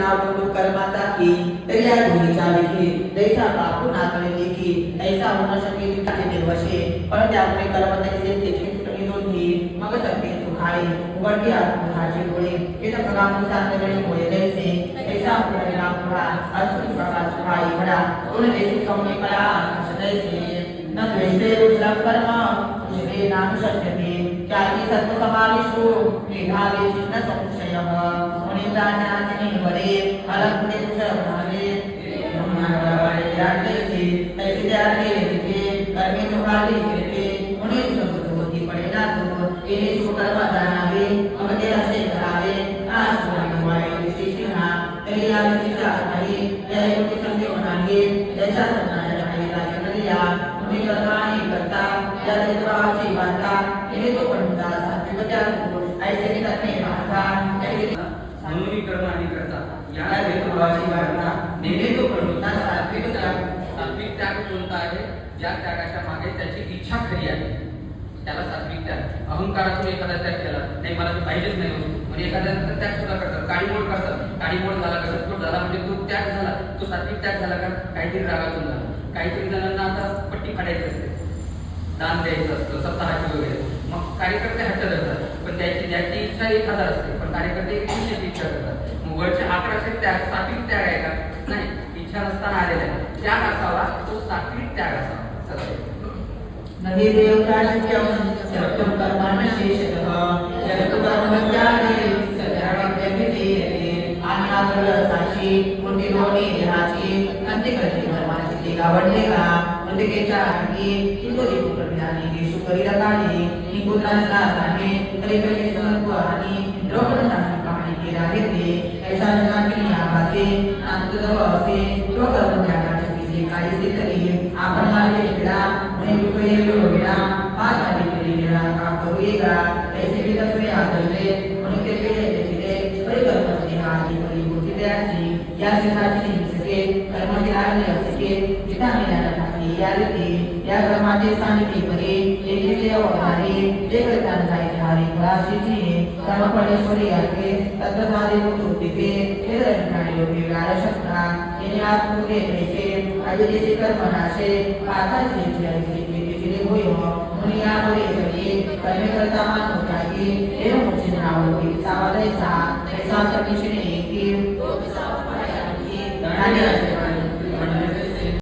नावडू कर्माचा की तरी या गुणीच्या विधी जैसा बापू नाकडे देखी ऐसा होणं शक्य तिथे निर्वशे पण त्यामुळे कर्म तैसे त्याची दोन्ही मग सत्य सुखाळी उघडली आत्महाचे डोळे इथं प्रगानुसार नगरी होय जैसे ऐसा परिणाम पुढा असून प्रकाश सुखाळी म्हणा कोण देशी कमी कळा जैसे न द्वेषे रुद्रम कर्म तुझे नाम शक्यते त्याची सत्व समाविष्टो निघावे चिन्ह संशयः मुनिदानाने वरे अलंकृते तुषभावे ब्रह्मांडवाळे राजैसे तैसे त्यागे तिथे कर्मे तुकाली फिरते मुनी सुखोती पडेना तो येणे सुकर्म जाणावे मग ते असे करावे आश्रम वाईट शिष्णा तरी या विधीचा नाही त्या योगी संधी होणारे त्याच्या सन्नाच्या काही राजकरिया मुनी कर्माने करता या देवाची वार्ता येणे तो पडता सात्विक त्याग ऐसे की तत्मे वार्ता म्हणून कर्म आणि करता या देवाची वार्ता नेणे तो पडता सात्विक त्याग सात्विक त्याग कोणता आहे ज्या त्यागाच्या मागे त्याची इच्छा खरी आहे त्याला सात्विक त्याग अहंकारातून एखादा त्याग केला नाही मला ते पाहिजेच नाही म्हणजे एखाद्याचा त्याग सुद्धा करतात काडीमोड झाला घटस्फोट झाला म्हणजे तो त्याग झाला तो सात्विक त्याग झाला का काहीतरी रागातून झाला काहीतरी जणांना आता पट्टी फाडायची असते दान द्यायचं असतं सप्ताहाची वगैरे मग कार्यकर्ते हट्ट धरतात पण ज्याची इच्छा 1000 असते पण कार्यकर्ते 100ची इच्छा करतात मग वरचे 1100 त्याग सात्विक त्याग आहे का नाही इच्छा नसताना आलेला त्याग असावा तो सात्विक त्याग असावा नदी देवता शक्यम कर्माण शेषतः जगत कर्मत्यागे सदाव्यक्ती आणि आदरसाची मोठी दोन्ही देहाची अंतिकर्ती कर्माची ते गावडले का मृतिकेच्या आधी इंद्रिय प्रज्ञानी देशु करीरकाने निपुत्रांना जाणे कलिकली संकु आणि द्रौपदांनी पाणी केला घेतले ऐसा जगाची आवासे अंतदव असे तो कर्मत्यागाचे किसी काही सिद्धली आपण मागे गेला म्हणे विपये गेला पाच आधी केली गेला का करूएगा ऐसे भी तत्वे आदरले म्हणून ते केले तिथे परिकल्पने आधी परिभूती द्यायची या सिद्धाची निसके कर्माची लागणे असके जिथा मिळाला नाही या रीती या कर्माचे सांगितले परे एकेचे अवधारे जे करताना जायचे हारी फळाशीची कर्मफळेश्वरी याके तत्वधारे होते हे रचनाने योग्य व्याळ शकता येणे आत्मूले तैसे अविदेशी कर्मनाशे पाताचे ऐसे केले होय म्हणून यामुळे सगळे कर्मे करता मान होताकी हे मोक्षे नाव सावदैसा ऐसा कमिशने की तो विसाव पाया की गणाने